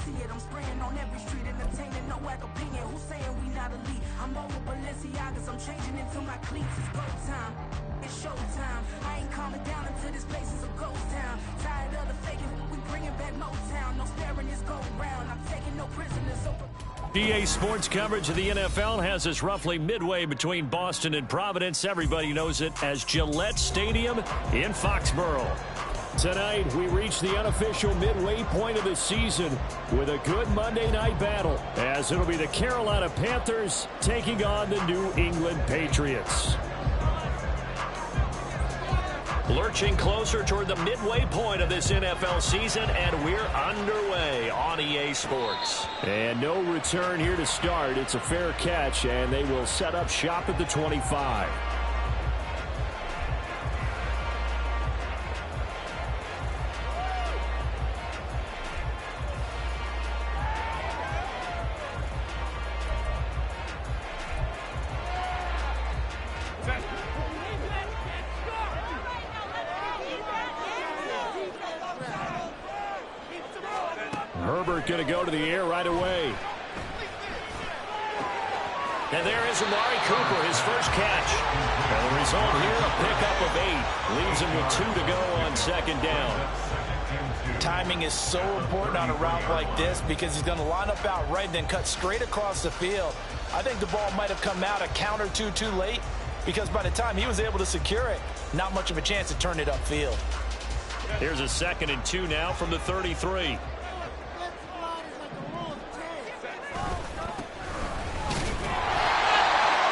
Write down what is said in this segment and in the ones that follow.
see it. I'm spraying on every street, entertaining, no whack opinion. Who's saying we not elite? I'm over Balenciagas, I'm changing into my cleats. It's go time, it's show time. I ain't calming down until this place is a ghost town. Tired of the faking, we bringing back Motown. No sparing this go round, I'm taking no prisoners over. EA Sports coverage of the NFL has us roughly midway between Boston and Providence. Everybody knows it as Gillette Stadium in Foxborough. Tonight, we reach the unofficial midway point of the season with a good Monday night battle, as it'll be the Carolina Panthers taking on the New England Patriots. Lurching closer toward the midway point of this NFL season, and we're underway on EA Sports. And no return here to start. It's a fair catch, and they will set up shop at the 25. Herbert going to go to the air right away. And there is Amari Cooper, his first catch. And the result here, a pickup of 8. Leaves him with 2 to go on second down. Timing is so important on a route like this because he's going to line up out right and then cut straight across the field. I think the ball might have come out a count or two too late because by the time he was able to secure it, not much of a chance to turn it upfield. Here's a 2nd and 2 now from the 33.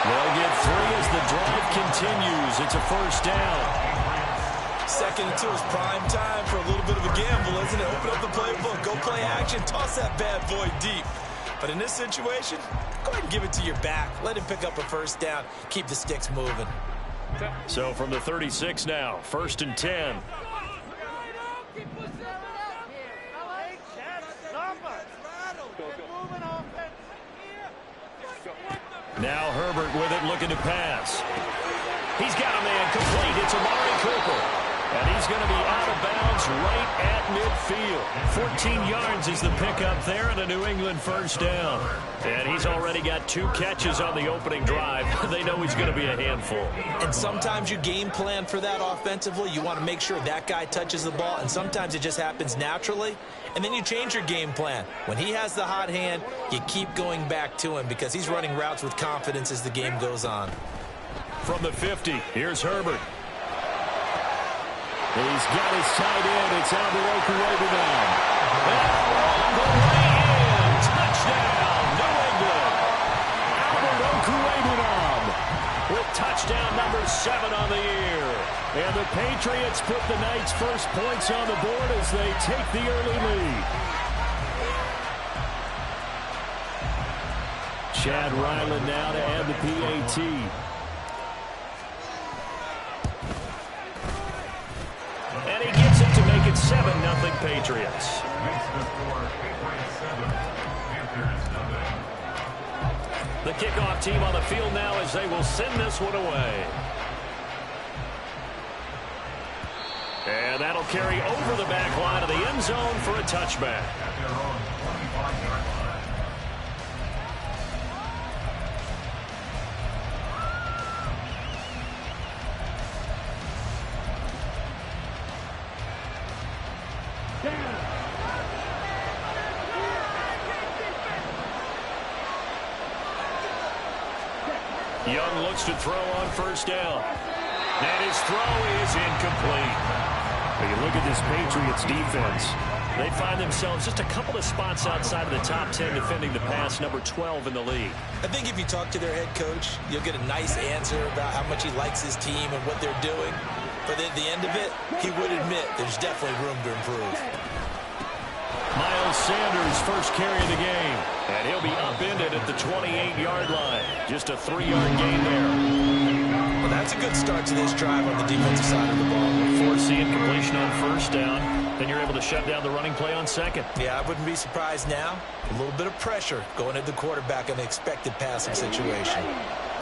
They'll get 3 as the drive continues. It's a first down. 2nd and 2 is prime time for a little bit of a gamble, isn't it? Open up the playbook, go play action, toss that bad boy deep. But in this situation, go ahead and give it to your back. Let him pick up a first down. Keep the sticks moving. So from the 36 now, 1st and 10. Now Herbert with it, looking to pass. He's got a man complete. It's Amari Cooper. And he's going to be out of bounds right at midfield. 14 yards is the pickup there, and a New England first down. And he's already got 2 catches on the opening drive. They know he's going to be a handful. And sometimes you game plan for that offensively. You want to make sure that guy touches the ball, and sometimes it just happens naturally. And then you change your game plan. When he has the hot hand, you keep going back to him because he's running routes with confidence as the game goes on. From the 50, here's Herbert. He's got his tight end. It's Alvaro now. And the way in. Touchdown, New England. Alvaro with touchdown number 7 on the year. And the Patriots put the Knights' first points on the board as they take the early lead. Chad Ryland now to add the PAT. And he gets it to make it 7-0 Patriots. The kickoff team on the field now as they will send this one away. And that'll carry over the back line of the end zone for a touchback. Young looks to throw on first down. And his throw is incomplete. When you look at this Patriots defense, they find themselves just a couple of spots outside of the top 10 defending the pass, number 12 in the league. I think if you talk to their head coach, you'll get a nice answer about how much he likes his team and what they're doing. But at the end of it, he would admit there's definitely room to improve. Miles Sanders first carry of the game. And he'll be upended at the 28-yard line. Just a 3-yard gain there. Well, that's a good start to this drive on the defensive side of the ball. Forcing completion on first down. Then you're able to shut down the running play on second. Yeah, I wouldn't be surprised now. A little bit of pressure going at the quarterback in an expected passing situation.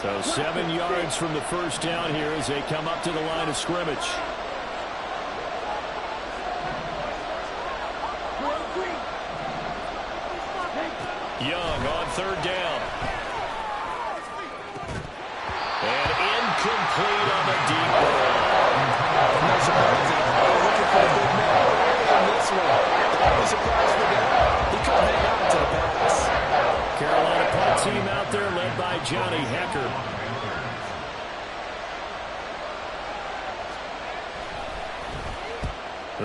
So 7 yards from the first down here as they come up to the line of scrimmage. Young on third down. And incomplete on the deep ball. No surprise at all. Looking for a big man on this one. The only surprise for them, he couldn't hang on to the pass. Carolina punt team out there led by Johnny Hecker.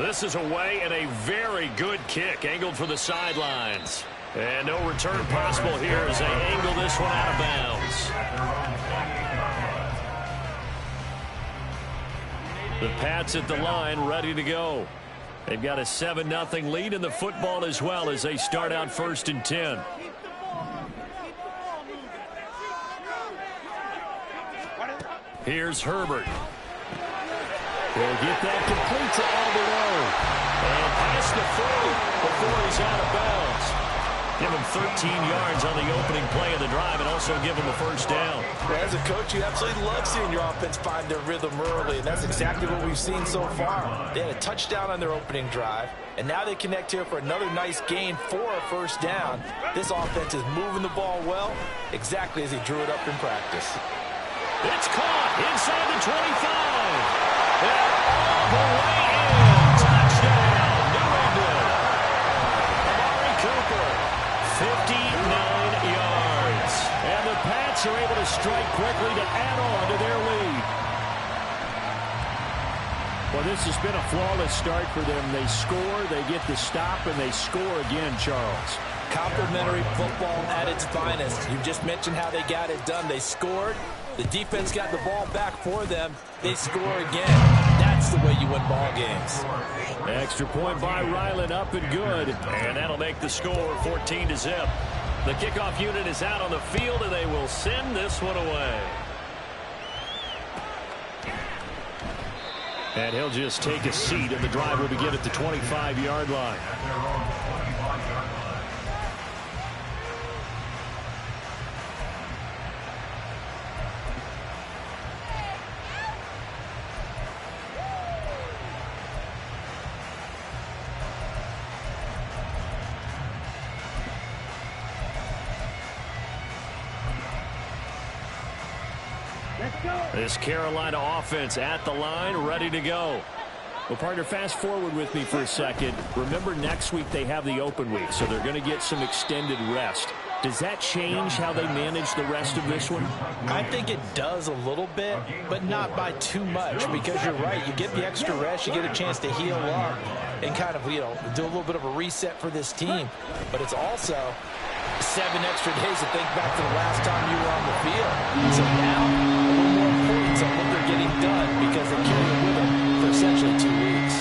This is away and a very good kick angled for the sidelines. And no return possible here as they angle this one out of bounds. The Pats at the line ready to go. They've got a 7-0 lead in the football as well as they start out 1st and 10. Here's Herbert. He'll get that complete to Alderweireld. And past the 40 before he's out of bounds. Give him 13 yards on the opening play of the drive and also give him a first down. Well, as a coach, you absolutely love seeing your offense find their rhythm early, and that's exactly what we've seen so far. They had a touchdown on their opening drive, and now they connect here for another nice gain for a first down. This offense is moving the ball well, exactly as he drew it up in practice. It's caught inside the 25. And all the way in. Touchdown, New England. Amari Cooper, 59 yards. And the Pats are able to strike quickly to add on to their lead. Well, this has been a flawless start for them. They score, they get the stop, and they score again, Charles. Complimentary football at its finest. You just mentioned how they got it done. They scored. The defense got the ball back for them. They score again. That's the way you win ball games. Extra point by Ryland, up and good. And that'll make the score 14-0. The kickoff unit is out on the field, and they will send this one away. And he'll just take a seat, and the drive will begin at the 25-yard line. This Carolina offense at the line, ready to go. Well, partner, fast forward with me for a second. Remember, next week they have the open week, so they're going to get some extended rest. Does that change how they manage the rest of this one? I think it does a little bit, but not by too much, because you're right. You get the extra rest, you get a chance to heal up and kind of, do a little bit of a reset for this team. But it's also 7 extra days to think back to the last time you were on the field. So now, a little more importance on what they're getting done because they carry it with them for essentially 2 weeks.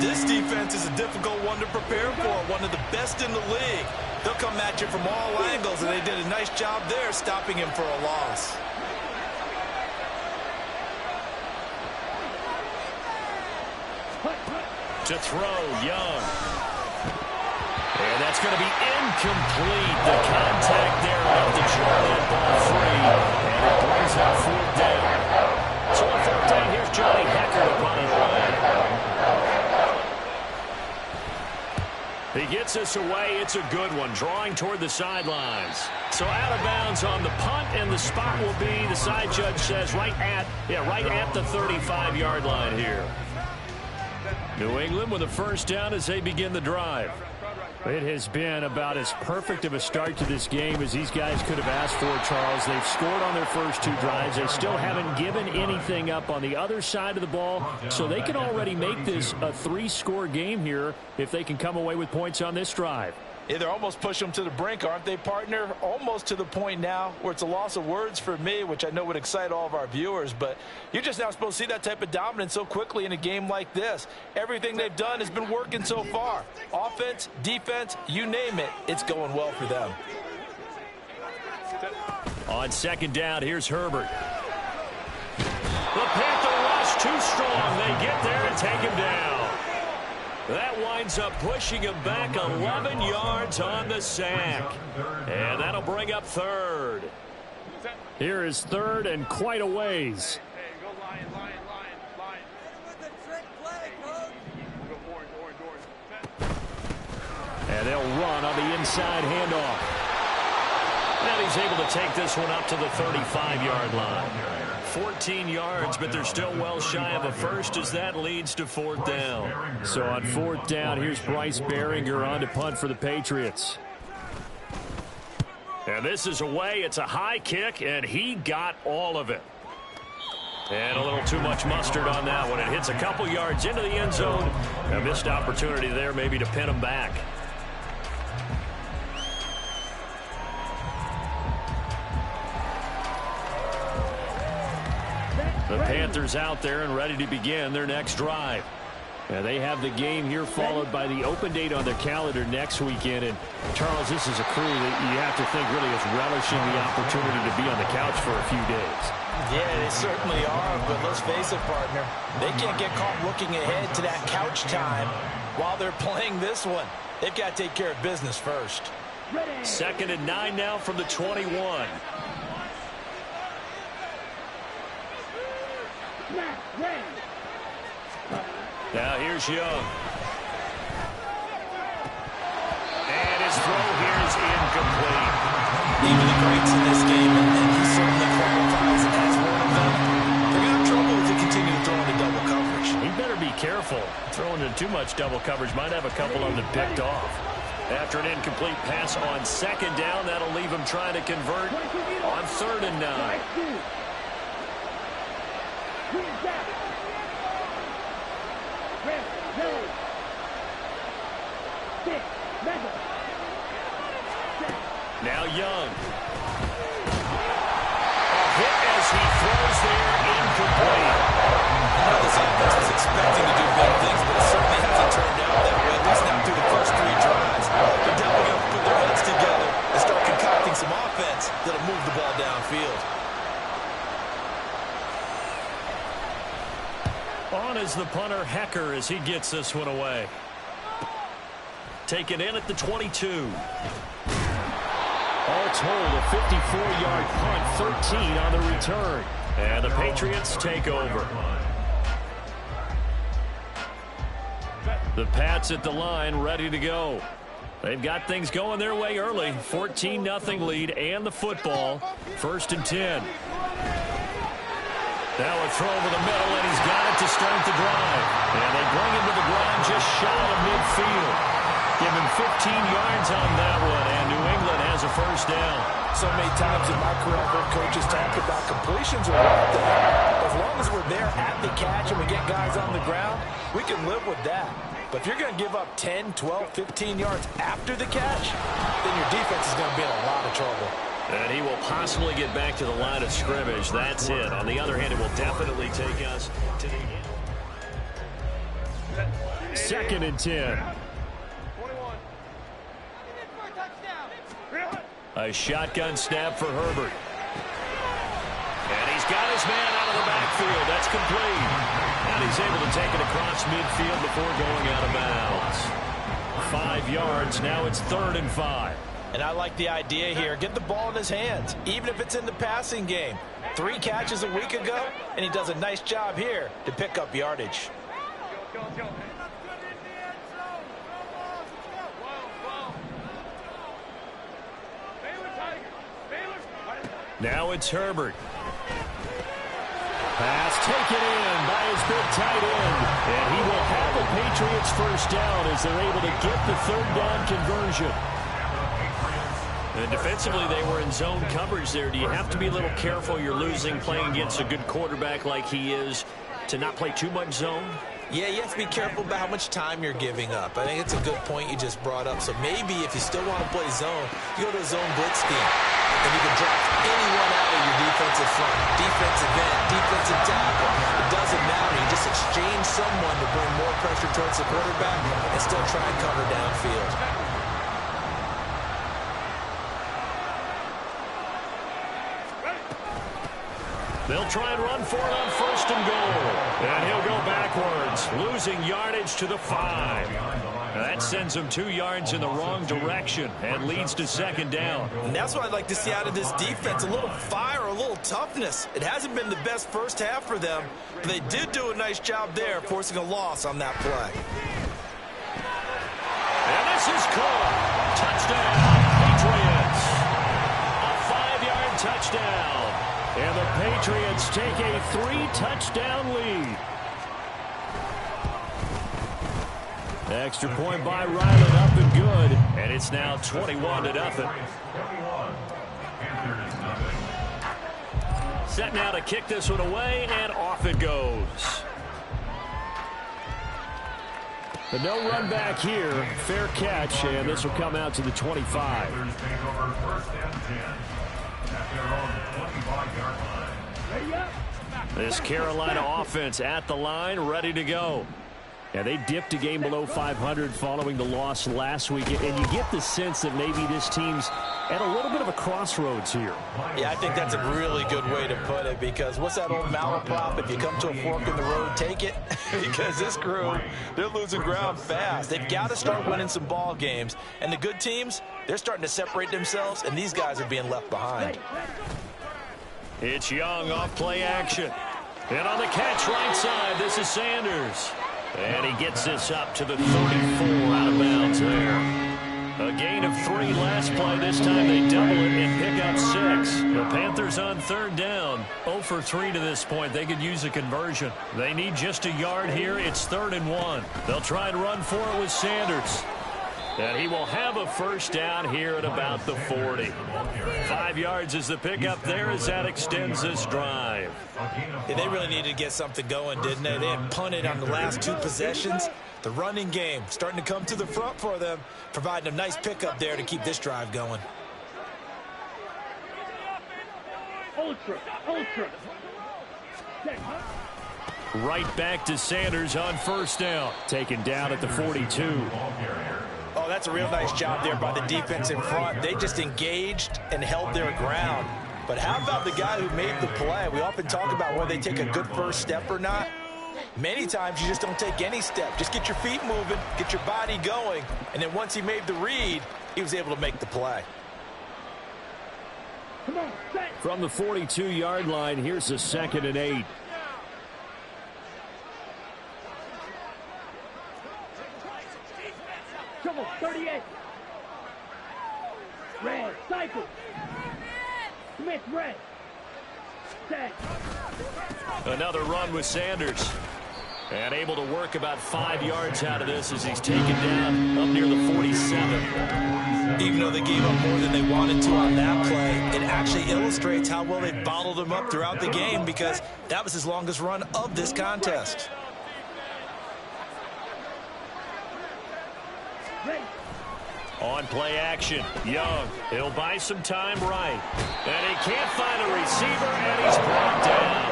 This defense is a difficult one to prepare for, one of the best in the league. They'll come at you from all angles, and they did a nice job there stopping him for a loss. To throw, Young. And that's going to be incomplete. The contact there enough to draw that ball free. And it brings up 4th down. So on 4th down, here's Johnny Hecker to punt it away. He gets us away. It's a good one, drawing toward the sidelines. So out of bounds on the punt, and the spot will be, the side judge says, right at the 35-yard line here. New England with a first down as they begin the drive. It has been about as perfect of a start to this game as these guys could have asked for, Charles. They've scored on their first 2 drives. They still haven't given anything up on the other side of the ball, so they can already make this a 3-score game here if they can come away with points on this drive. Yeah, they're almost pushing them to the brink, aren't they, partner? Almost to the point now where it's a loss of words for me, which I know would excite all of our viewers, but you're just not supposed to see that type of dominance so quickly in a game like this. Everything they've done has been working so far. Offense, defense, you name it, it's going well for them. On 2nd down, here's Herbert. The Panther rush too strong. They get there and take him down. That winds up pushing him back 11 yards on the sack. And that'll bring up 3rd. Here is 3rd and quite a ways. And they'll run on the inside handoff. And he's able to take this one up to the 35-yard line. 14 yards, but they're still well shy of a first as that leads to 4th down. So on 4th down, here's Bryce Behringer on to punt for the Patriots. And this is away. It's a high kick, and he got all of it. And a little too much mustard on that one. It hits a couple yards into the end zone. A missed opportunity there maybe to pin him back. The Panthers out there and ready to begin their next drive. Now they have the game here followed by the open date on their calendar next weekend. And Charles, this is a crew that you have to think really is relishing the opportunity to be on the couch for a few days. Yeah, they certainly are, but let's face it, partner. They can't get caught looking ahead to that couch time while they're playing this one. They've got to take care of business first. 2nd and 9 now from the 21. Now here's Young. And his throw here is incomplete. Even the greats in this game, and he certainly qualifies as one of them. They're going to have trouble if they continue to throw into double coverage. He better be careful. Throwing in too much double coverage might have a couple of them picked off. After an incomplete pass on 2nd down, that'll leave him trying to convert on 3rd and 9. Now Young. A hit as he throws there, incomplete. This offense was expecting to do big things, but it certainly hasn't turned out that way, at least not through the first 3 drives. They're definitely going to put their heads together and start concocting some offense that'll move the ball downfield. On is the punter, Hecker, as he gets this one away. Taken in at the 22. All told, a 54-yard punt, 13 on the return. And the Patriots take over. The Pats at the line, ready to go. They've got things going their way early. 14-0 lead and the football. 1st and 10. Now a throw over the middle, and he's got it to start the drive. And they bring him to the ground just shy of midfield. Give him 15 yards on that one, and New England has a 1st down. So many times in my career, I've heard coaches talk about completions are one thing. As long as we're there at the catch and we get guys on the ground, we can live with that. But if you're going to give up 10, 12, 15 yards after the catch, then your defense is going to be in a lot of trouble. And he will possibly get back to the line of scrimmage. That's it. On the other hand, it will definitely take us to the end. 2nd and 10. A shotgun snap for Herbert. And he's got his man out of the backfield. That's complete. And he's able to take it across midfield before going out of bounds. 5 yards. Now it's 3rd and 5. And I like the idea here. Get the ball in his hands, even if it's in the passing game. 3 catches a week ago, and he does a nice job here to pick up yardage. Now it's Herbert. Pass taken in by his big tight end. And he will have the Patriots 1st down as they're able to get the 3rd down conversion. And defensively, they were in zone coverage there. Do you have to be a little careful? You're losing playing against a good quarterback like he is to not play too much zone? Yeah, you have to be careful about how much time you're giving up. I think it's a good point you just brought up. So maybe if you still want to play zone, you go to a zone blitz scheme. And you can draft anyone out of your defensive front, defensive end, defensive tackle. It doesn't matter. You just exchange someone to bring more pressure towards the quarterback and still try and cover downfield. They'll try and run for it on 1st and goal. And he'll go backwards, losing yardage to the 5. That sends him 2 yards in the wrong direction and leads to 2nd down. And that's what I'd like to see out of this defense, a little fire, a little toughness. It hasn't been the best first half for them, but they did do a nice job there, forcing a loss on that play. And this is caught. Touchdown, Patriots. A Patriots take a 3-touchdown lead. Extra point by Ryland, up and good. And it's now 21-0. Set now to kick this one away, and off it goes. But no run back here. Fair catch, and this will come out to the 25. This Carolina offense at the line, ready to go. Yeah, they dipped a game below 500 following the loss last week, and you get the sense that maybe this team's at a little bit of a crossroads here. Yeah, I think that's a really good way to put it, because what's that old malaprop? If you come to a fork in the road, take it. Because this crew, they're losing ground fast. They've got to start winning some ball games. And the good teams, they're starting to separate themselves, and these guys are being left behind. It's Young off play action. And on the catch right side, this is Sanders. And he gets this up to the 34, out of bounds there. A gain of 3 last play. This time they double it and pick up 6. The Panthers on third down. 0 for 3 to this point. They could use a conversion. They need just a yard here. It's 3rd and 1. They'll try and run for it with Sanders. And he will have a first down here at about the 40. 5 yards is the pickup there as that extends this drive. Yeah, they really needed to get something going, didn't they? They had punted on the last 2 possessions. The running game starting to come to the front for them, providing a nice pickup there to keep this drive going. Ultra. Right back to Sanders on first down. Taken down at the 42. Oh, that's a real nice job there by the defense in front. They just engaged and held their ground. But how about the guy who made the play? We often talk about whether they take a good first step or not. Many times you just don't take any step. Just get your feet moving, get your body going, and then once he made the read, he was able to make the play. From the 42-yard line, here's a 2nd and 8. Come on, 38. Red, cycle. Smith, red. Set. Another run with Sanders. And able to work about 5 yards out of this as he's taken down up near the 47. Even though they gave up more than they wanted to on that play, it actually illustrates how well they bottled him up throughout the game, because that was his longest run of this contest. On play action, Young. He'll buy some time right. And he can't find a receiver, and he's brought down.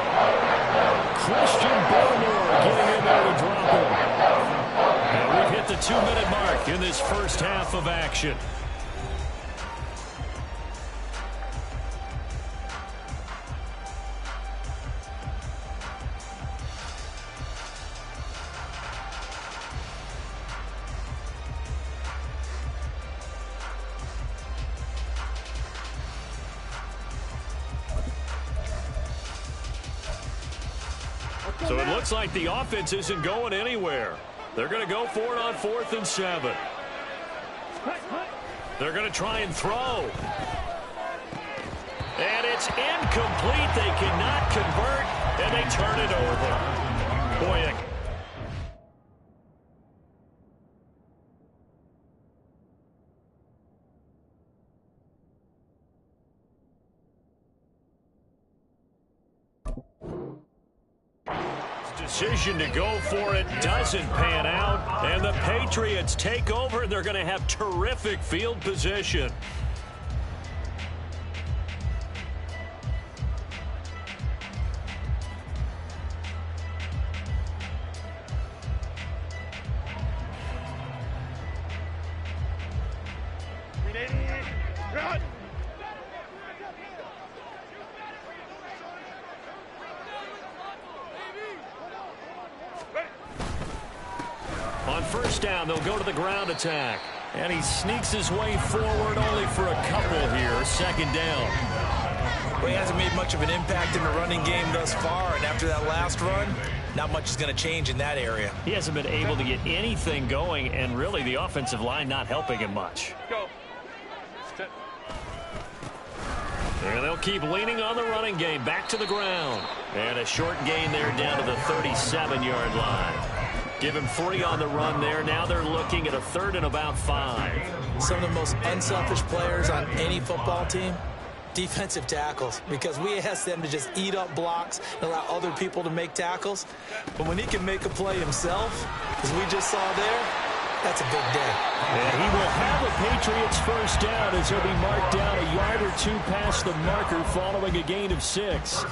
Christian Barmore getting in there to drop him. And we've hit the 2-minute mark in this first half of action. So it looks like the offense isn't going anywhere. They're going to go for it on 4th and 7. They're going to try and throw. And it's incomplete. They cannot convert, and they turn it over. Boy, decision to go for it doesn't pan out, and the Patriots take over. They're going to have terrific field position. On first down, they'll go to the ground attack. And he sneaks his way forward only for a couple here. 2nd down. Well, he hasn't made much of an impact in the running game thus far, and after that last run, not much is going to change in that area. He hasn't been able to get anything going, and really the offensive line not helping him much. Go. And they'll keep leaning on the running game. Back to the ground. And a short gain there down to the 37-yard line. Give him 3 on the run there. Now they're looking at a 3rd and about 5. Some of the most unselfish players on any football team, defensive tackles, because we ask them to just eat up blocks and allow other people to make tackles. But when he can make a play himself, as we just saw there, that's a big day. And he will have a Patriots first down as he'll be marked down a yard or 2 past the marker following a gain of 6.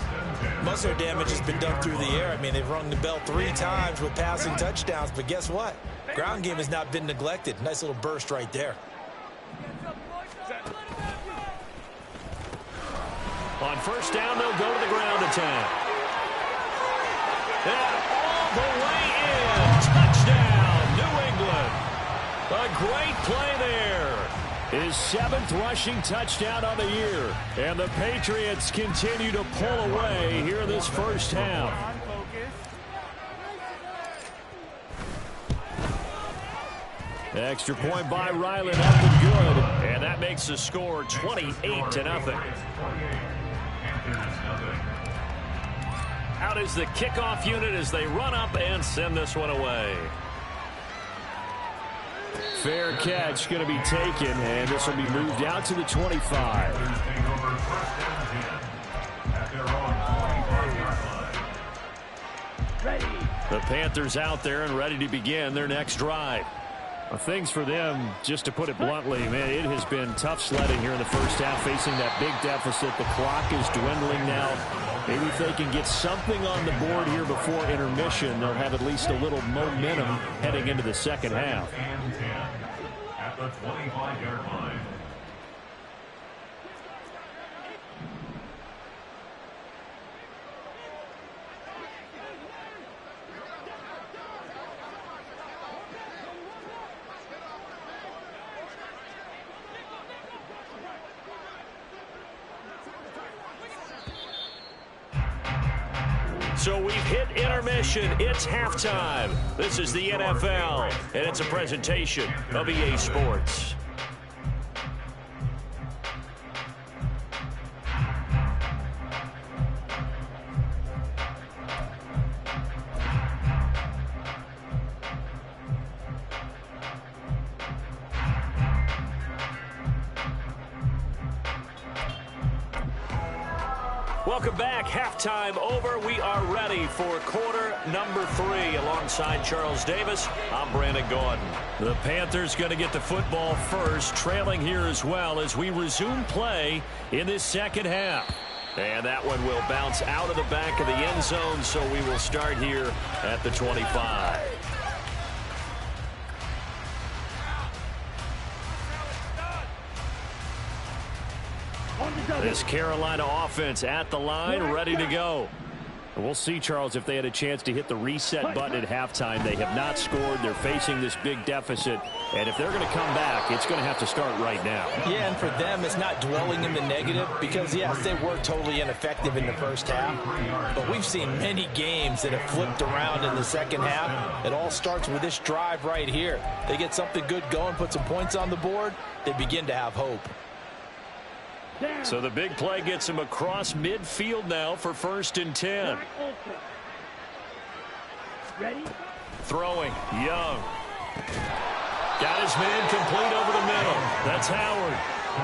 Most of their damage has been done through the air. I mean, they've rung the bell 3 times with passing touchdowns, but guess what? Ground game has not been neglected. Nice little burst right there. On first down, they'll go to the ground attack. And all the way in. Touchdown, New England. A great play there. His 7th rushing touchdown on the year. And the Patriots continue to pull away here in this first half. Extra point by Ryland up and good. And that makes the score 28-0. Out is the kickoff unit as they run up and send this one away. Fair catch going to be taken, and this will be moved out to the 25. The Panthers out there and ready to begin their next drive. Things for them, just to put it bluntly, man, it has been tough sledding here in the first half, facing that big deficit. The clock is dwindling now. Maybe if they can get something on the board here before intermission, they'll have at least a little momentum heading into the second half. At the 25-yard line. So we've hit intermission. It's halftime. This is the NFL, and it's a presentation of EA Sports. Welcome back. Halftime over. We are ready for quarter number 3. Alongside Charles Davis, I'm Brandon Gordon. The Panthers going to get the football first, trailing here as well as we resume play in this second half. And that one will bounce out of the back of the end zone, so we will start here at the 25. This Carolina offense at the line, ready to go. And we'll see, Charles, if they had a chance to hit the reset button at halftime. They have not scored. They're facing this big deficit. And if they're going to come back, it's going to have to start right now. Yeah, and for them, it's not dwelling in the negative because, yes, they were totally ineffective in the first half. But we've seen many games that have flipped around in the second half. It all starts with this drive right here. They get something good going, put some points on the board, they begin to have hope. So the big play gets him across midfield now for 1st and 10. Ready? Throwing, Young. Got his man complete over the middle. That's Howard.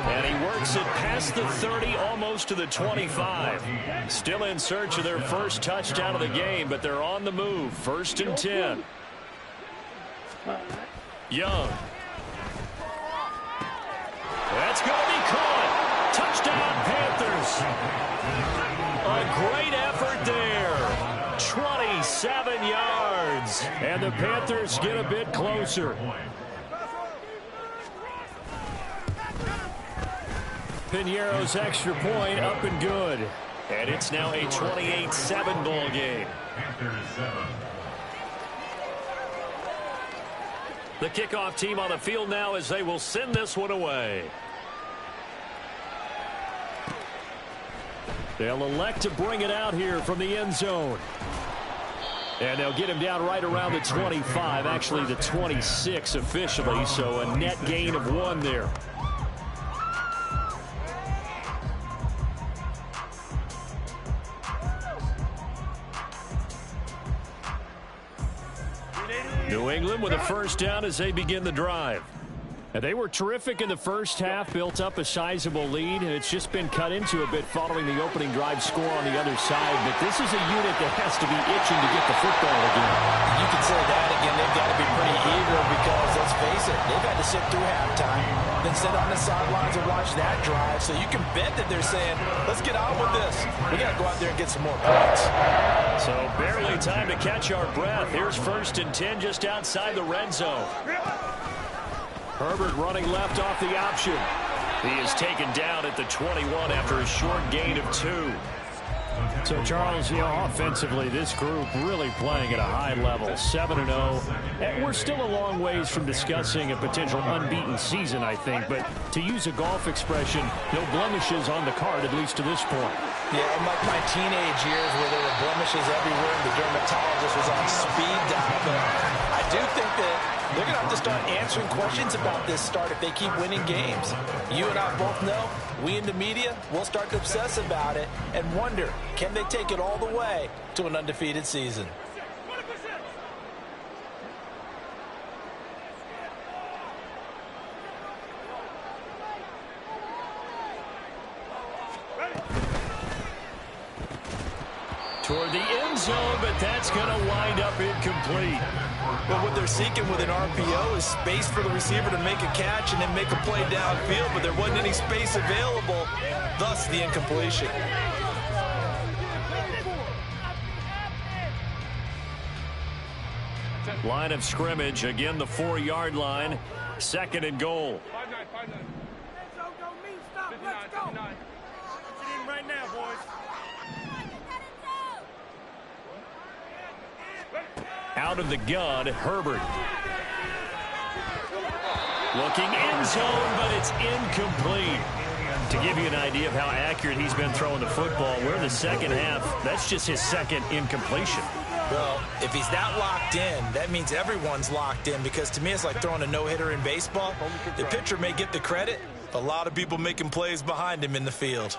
And he works it past the 30, almost to the 25. Still in search of their first touchdown of the game, but they're on the move. 1st and 10. Young. That's going to be caught. Touchdown, Panthers. A great effort there. 27 yards. And the Panthers get a bit closer. Piñeiro's extra point up and good. And it's now a 28-7 ball game. The kickoff team on the field now as they will send this one away. They'll elect to bring it out here from the end zone. And they'll get him down right around the 25, actually the 26 officially, so a net gain of 1 there. New England with a first down as they begin the drive. They were terrific in the first half, built up a sizable lead, and it's just been cut into a bit following the opening drive score on the other side. But this is a unit that has to be itching to get the football again. You can say that again. They've got to be pretty eager because, let's face it, they've had to sit through halftime, then sit on the sidelines and watch that drive. So you can bet that they're saying, let's get on with this. We got to go out there and get some more points. So barely time to catch our breath. Here's 1st and 10 just outside the red zone. Herbert running left off the option. He is taken down at the 21 after a short gain of 2. So, Charles, offensively, this group really playing at a high level, 7-0. And we're still a long ways from discussing a potential unbeaten season, I think. But to use a golf expression, no blemishes on the card, at least to this point. Yeah, unlike my teenage years where there were blemishes everywhere and the dermatologist was on speed dial. But I do think that they're going to have to start answering questions about this start if they keep winning games. You and I both know, we in the media, will start to obsess about it and wonder, can they take it all the way to an undefeated season? Toward the end zone, but that's going to wind up incomplete. But what they're seeking with an RPO is space for the receiver to make a catch and then make a play downfield, but there wasn't any space available, thus the incompletion. Line of scrimmage, again the 4-yard line, 2nd and goal. Right now, boys. Out of the gun, Herbert. Looking end zone, but it's incomplete. To give you an idea of how accurate he's been throwing the football, we're in the second half. That's just his 2nd incompletion. Well, if he's that locked in, that means everyone's locked in, because to me it's like throwing a no-hitter in baseball. The pitcher may get the credit, a lot of people making plays behind him in the field.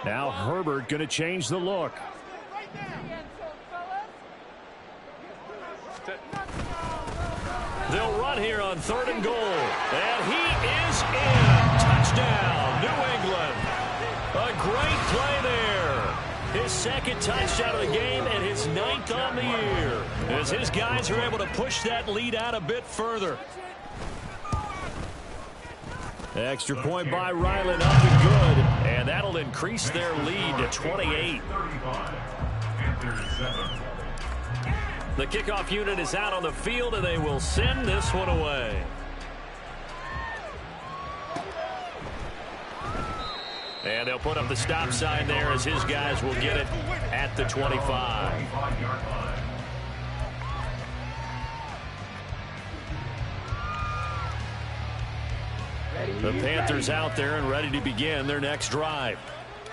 Now Herbert going to change the look. They'll run here on 3rd and goal. And he is in. Touchdown, New England. A great play there. His 2nd touchdown of the game and his 9th on the year, as his guys are able to push that lead out a bit further. Extra point by Ryland, up and good. And that'll increase their lead to 28. The kickoff unit is out on the field, and they will send this one away. And they'll put up the stop sign there as his guys will get it at the 25. The Panthers out there and ready to begin their next drive.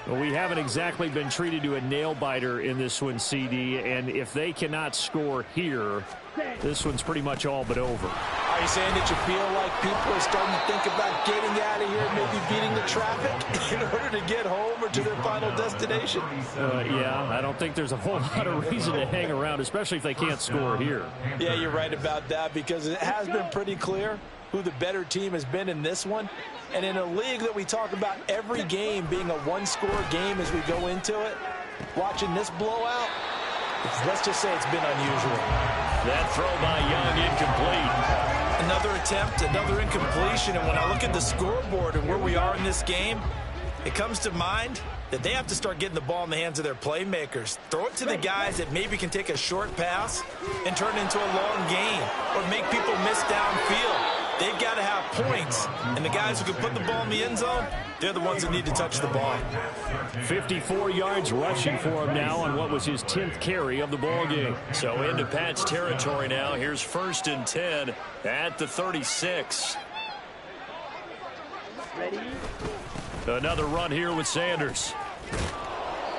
Well, we haven't exactly been treated to a nail-biter in this one, CD, and if they cannot score here, this one's pretty much all but over. Are you saying that you feel like people are starting to think about getting out of here, maybe beating the traffic in order to get home or to their final destination? Yeah, I don't think there's a whole lot of reason to hang around, especially if they can't score here. Yeah, you're right about that, because it has been pretty clear who the better team has been in this one. And in a league that we talk about every game being a one-score game as we go into it, watching this blowout, let's just say it's been unusual. That throw by Young incomplete. Another attempt, another incompletion, and when I look at the scoreboard and where we are in this game, it comes to mind that they have to start getting the ball in the hands of their playmakers. Throw it to the guys that maybe can take a short pass and turn it into a long gain or make people miss downfield. They've got to have points, and the guys who can put the ball in the end zone, they're the ones that need to touch the ball. 54 yards rushing for him now on what was his 10th carry of the ball game. So into Pat's territory now. Here's 1st and 10 at the 36. Ready? Another run here with Sanders.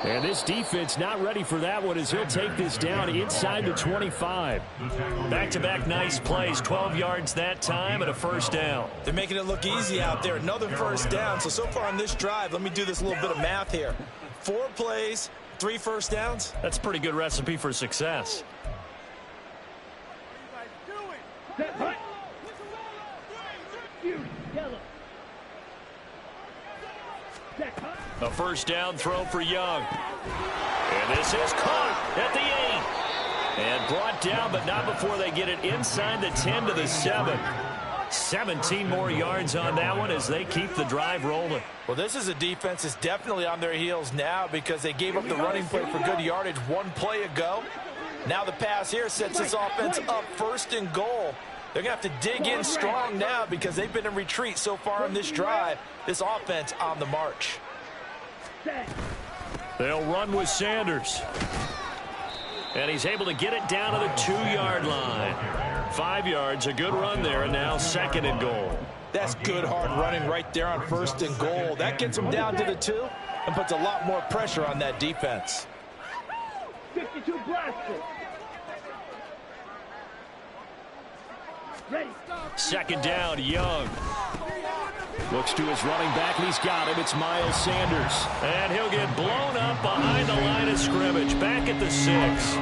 And this defense not ready for that one as he'll take this down inside the 25. Back-to-back nice plays, 12 yards that time and a first down. They're making it look easy out there. Another first down. So far on this drive, let me do this little bit of math here. 4 plays, 3 first downs. That's a pretty good recipe for success. Set, hut. Fury, yellow. Set, hut. A first down throw for Young. And this is caught at the 8. And brought down, but not before they get it inside the 10 to the 7. 17 more yards on that one as they keep the drive rolling. Well, this is a defense that's definitely on their heels now because they gave up the running play for good yardage 1 play ago. Now the pass here sets this offense up 1st and goal. They're going to have to dig in strong now because they've been in retreat so far in this drive. This offense on the march. They'll run with Sanders. And he's able to get it down to the 2-yard line. 5 yards, a good run there, and now 2nd and goal. That's good hard running right there on 1st and goal. That gets them down to the 2 and puts a lot more pressure on that defense. 52 blaster. Ready. 2nd down, Young. Looks to his running back, and he's got him. It's Miles Sanders. And he'll get blown up behind the line of scrimmage, back at the 6.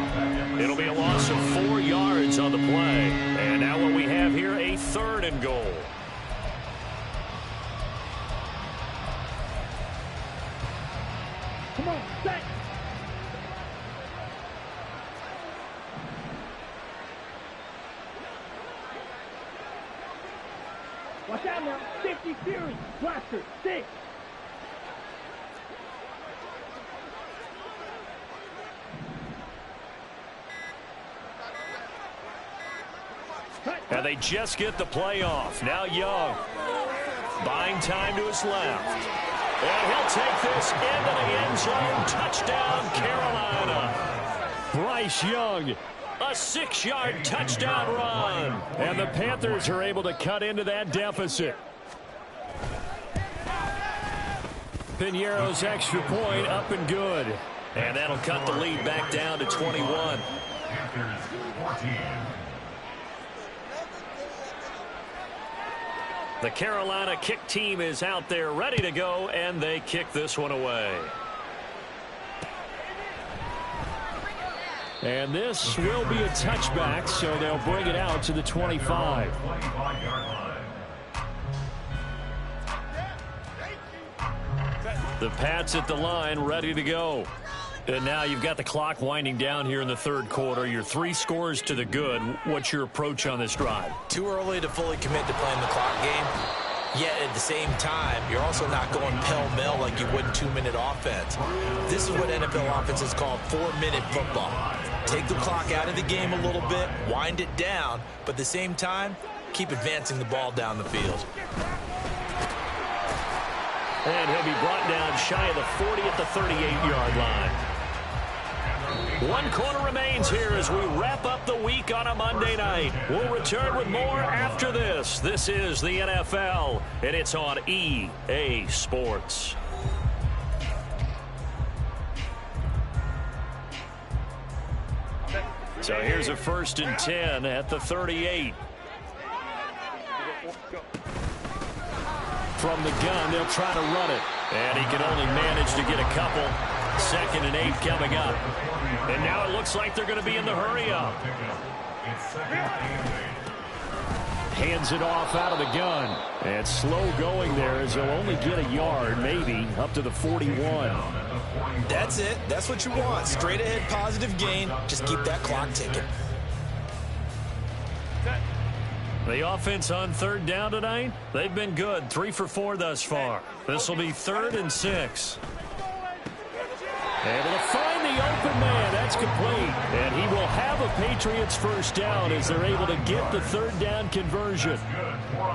It'll be a loss of 4 yards on the play. And now what we have here, a 3rd and goal. Come on, set. Watch out now. 50 Fury. Blaster. 6. And they just get the play off. Now Young. Buying time to his left. And he'll take this into the end zone. Touchdown, Carolina. Bryce Young. A 6-yard touchdown run. And the Panthers are able to cut into that deficit. Piñeiro's extra point up and good. And that'll cut the lead back down to 21. Panthers 14. The Carolina kick team is out there ready to go, and they kick this one away. And this will be a touchback, so they'll bring it out to the 25. 25-yard line. The Pats at the line, ready to go. And now you've got the clock winding down here in the 3rd quarter. You're 3 scores to the good. What's your approach on this drive? Too early to fully commit to playing the clock game. Yet at the same time, you're also not going pell-mell like you would in 2-minute offense. This is what NFL offenses call 4-minute football. Take the clock out of the game a little bit, wind it down, but at the same time, keep advancing the ball down the field. And he'll be brought down shy of the 40 at the 38-yard line. 1 quarter remains here as we wrap up the week on a Monday night. We'll return with more after this. This is the NFL, and it's on EA Sports. So here's a 1st and 10 at the 38. From the gun, they'll try to run it. And he can only manage to get a couple. 2nd and 8 coming up. And now it looks like they're going to be in the hurry-up. Hands it off out of the gun. And slow going there as they'll only get a yard, maybe, up to the 41. That's it. That's what you want. Straight ahead positive gain. Just keep that clock ticking. The offense on 3rd down tonight, they've been good. 3 for 4 thus far. This will be 3rd and 6. Able to find the open man. That's complete. And he will have a Patriots first down as they're able to get the 3rd down conversion.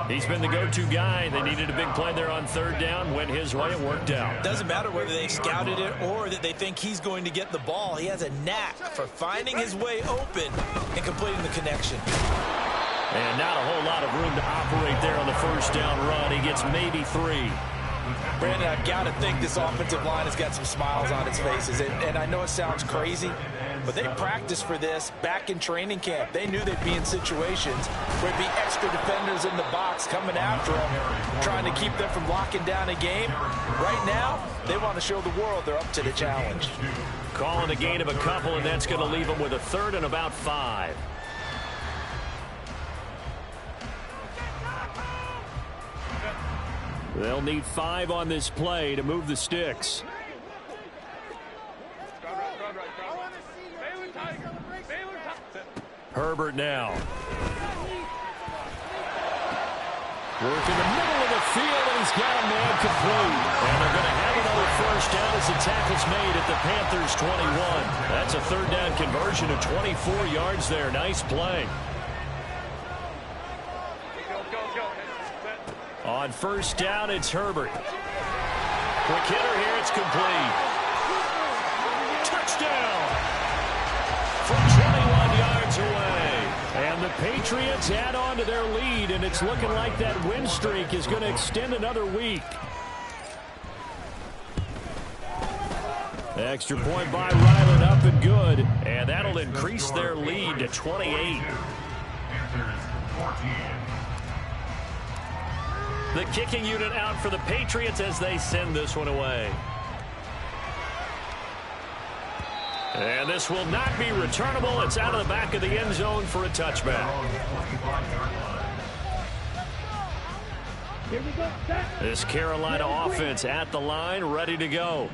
He's been the go-to guy. They needed a big play there on 3rd down. Went his way. It worked out. Doesn't matter whether they scouted it or that they think he's going to get the ball. He has a knack for finding his way open and completing the connection. And not a whole lot of room to operate there on the first down run. He gets maybe 3. Brandon, I've got to think this offensive line has got some smiles on its faces. And I know it sounds crazy, but they practiced for this back in training camp. They knew they'd be in situations where there'd be extra defenders in the box coming after them, trying to keep them from locking down a game. Right now, they want to show the world they're up to the challenge. Calling a gain of a couple, and that's going to leave them with a third and about 5. They'll need 5 on this play to move the sticks. Herbert now. Work in the middle of the field, and he's got a man complete. And they're going to have another first down as the tackle's made at the Panthers' 21. That's a third down conversion of 24 yards there. Nice play. On first down, it's Herbert. Quick hitter here, it's complete. Touchdown! From 21 yards away. And the Patriots add on to their lead, and it's looking like that win streak is going to extend another week. Extra point by Ryland, up and good. And that'll increase their lead to 28. Panthers 14. The kicking unit out for the Patriots as they send this one away. And this will not be returnable. It's out of the back of the end zone for a touchback. This Carolina offense at the line, ready to go.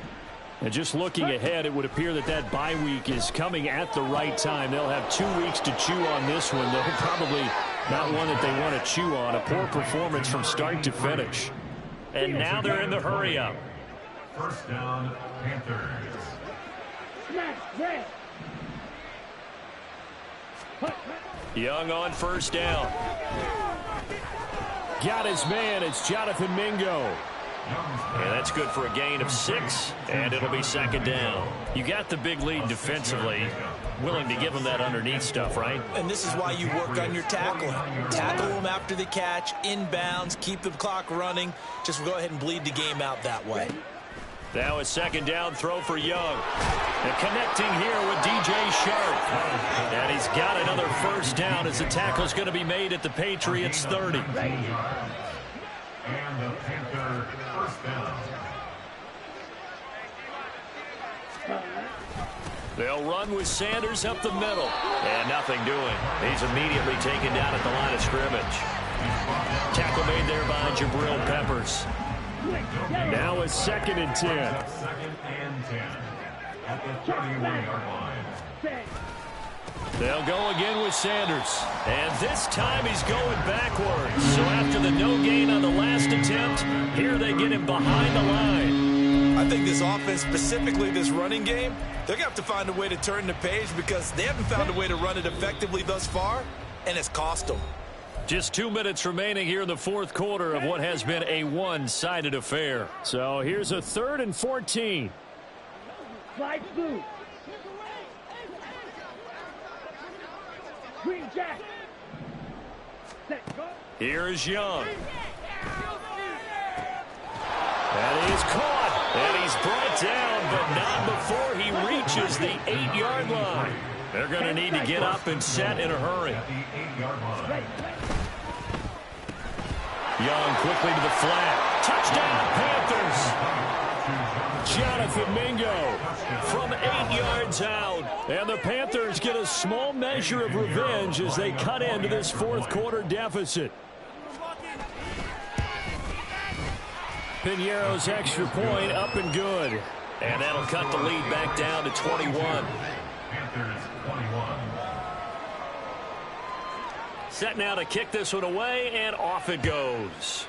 And just looking ahead, it would appear that that bye week is coming at the right time. They'll have 2 weeks to chew on this one. They'll probably not one that they want to chew on. A poor performance from start to finish. And now they're in the hurry-up. First down, Panthers. Young on first down. Got his man. It's Jonathan Mingo. And that's good for a gain of 6, and it'll be second down. You got the big lead defensively. Willing to give them that underneath stuff, right? And this is why you work on your tackling. Tackle them after the catch, inbounds, keep the clock running. Just go ahead and bleed the game out that way. Now a second down throw for Young. And connecting here with DJ Sharp. And he's got another first down as the tackle's going to be made at the Patriots' 30. And the Panther first down. They'll run with Sanders up the middle. And nothing doing. He's immediately taken down at the line of scrimmage. Tackle made there by Jabril Peppers. Now a 2nd and 10. Second and 10 at the 31-yard line. They'll go again with Sanders. And this time he's going backwards. So after the no gain on the last attempt, here they get him behind the line. I think this offense, specifically this running game, they're going to have to find a way to turn the page because they haven't found a way to run it effectively thus far, and it's cost them. Just 2 minutes remaining here in the fourth quarter of what has been a one-sided affair. So here's a 3rd and 14. Slide blue. Green jack. Set, go. Here is Young. And he's caught. And he's brought down, but not before he reaches the 8-yard line. They're going to need to get up and set in a hurry. At the 8-yard line. Young quickly to the flat. Touchdown, Panthers. Jonathan Mingo from 8 yards out. And the Panthers get a small measure of revenge as they cut into this fourth quarter deficit. Piñeiro's extra point up and good. And that'll cut the lead back down to 21. Panthers 21. Set now to kick this one away, and off it goes.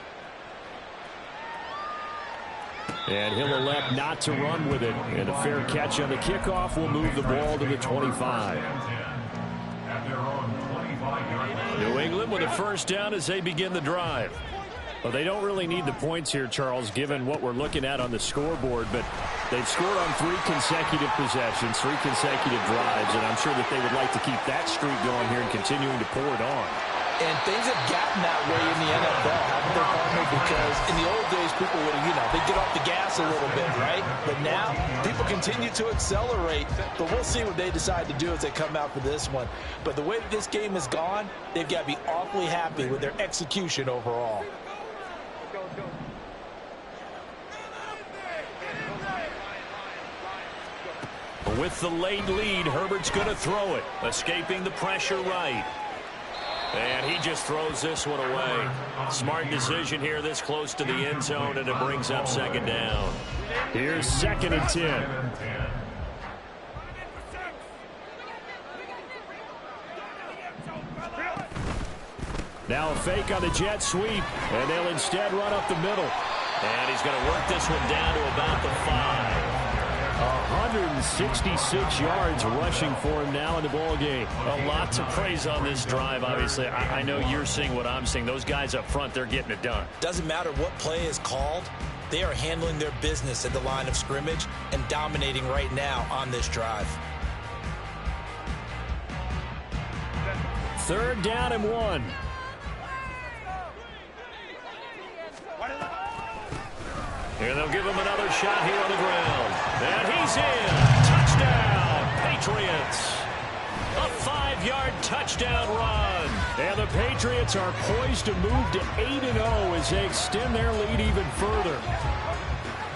And he'll elect not to run with it. And a fair catch on the kickoff will move the ball to the 25. At their own 25-yard line. New England with a first down as they begin the drive. Well, they don't really need the points here, Charles, given what we're looking at on the scoreboard. But they've scored on 3 consecutive possessions, 3 consecutive drives, and I'm sure that they would like to keep that streak going here and continuing to pour it on. And things have gotten that way in the NFL, haven't they, partner? Because in the old days, people would, they'd get off the gas a little bit, right? But now, people continue to accelerate. But we'll see what they decide to do as they come out for this one. But the way that this game has gone, they've got to be awfully happy with their execution overall. With the late lead, Herbert's going to throw it, escaping the pressure right. And he just throws this one away. Smart decision here this close to the end zone, and it brings up second down. Here's 2nd and 10. Now a fake on the jet sweep, and they'll instead run up the middle. And he's going to work this one down to about the 5. 166 yards rushing for him now in the ball game. A lot to praise on this drive, obviously. I know you're seeing what I'm seeing. Those guys up front, they're getting it done. Doesn't matter what play is called. They are handling their business at the line of scrimmage and dominating right now on this drive. 3rd down and 1. And they'll give him another shot here on the ground. And he's in. Touchdown, Patriots. A 5-yard touchdown run. And the Patriots are poised to move to 8-0 as they extend their lead even further.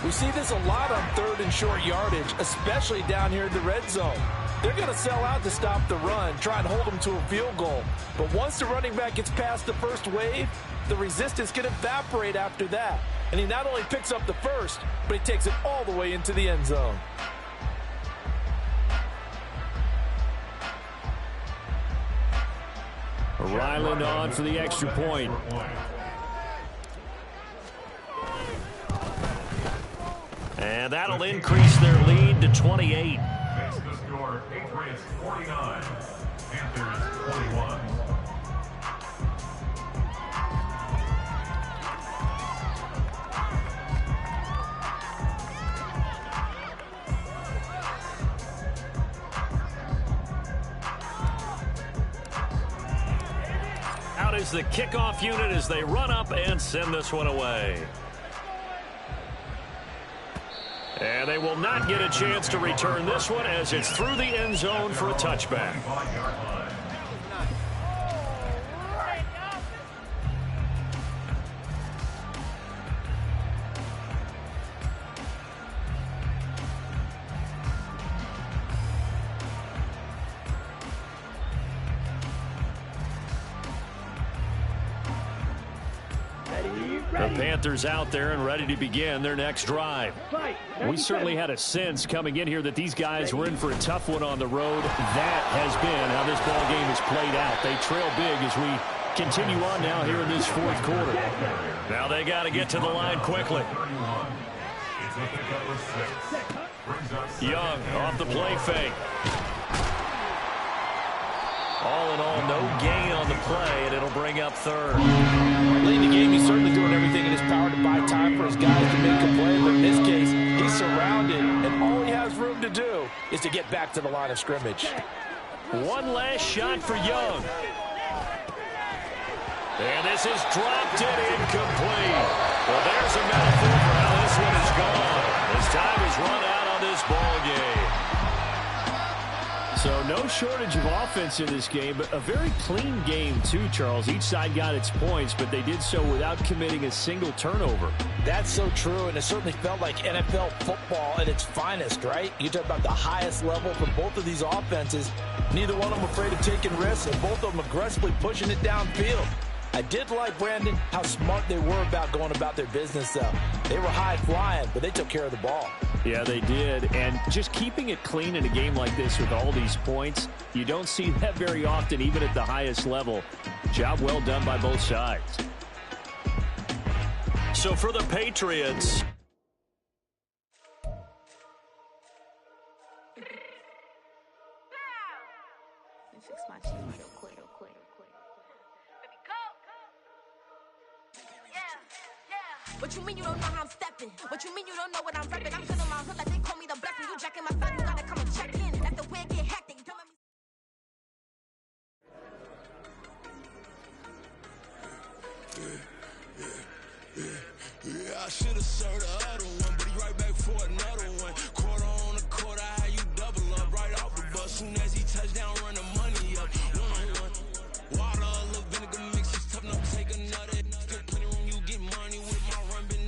We see this a lot on 3rd and short yardage, especially down here in the red zone. They're going to sell out to stop the run, try and hold them to a field goal. But once the running back gets past the first wave, the resistance can evaporate after that. And he not only picks up the first, but he takes it all the way into the end zone. Ryland on for the extra point. And that'll increase their lead to 28. Makes the score Patriots 49, Panthers 21. Out is the kickoff unit as they run up and send this one away. And they will not get a chance to return this one as it's through the end zone for a touchback. The Panthers out there and ready to begin their next drive. We certainly had a sense coming in here that these guys were in for a tough one on the road. That has been how this ball game has played out. They trail big as we continue on now here in this 4th quarter. Now they got to get to the line quickly. Young off the play fake. All in all, no gain on the play, and it'll bring up 3rd. Late in the game, he's certainly doing everything in his power to buy time for his guys to make a play. But in this case, he's surrounded, and all he has room to do is to get back to the line of scrimmage. One last shot for Young. And this is dropped and incomplete. Well, there's a metaphor for how this one is gone. As time is run out on this ball game. So no shortage of offense in this game, but a very clean game too, Charles. Each side got its points, but they did so without committing a single turnover. That's so true, and it certainly felt like NFL football at its finest, right? You talk about the highest level for both of these offenses. Neither one of them afraid of taking risks, and both of them aggressively pushing it downfield. I did like, Brandon, how smart they were about going about their business, though. They were high-flying, but they took care of the ball. Yeah, they did. And just keeping it clean in a game like this with all these points, you don't see that very often, even at the highest level. Job well done by both sides. So for the Patriots, fix my cheese real quick. What you mean you don't know how I'm stepping? What you mean you don't know what I'm repping? I'm good on my hood like they call me the blessing. You jacking my son, you gotta come and check in. That's the way it get hectic. Don't let me... serve the other one, but he right back for another.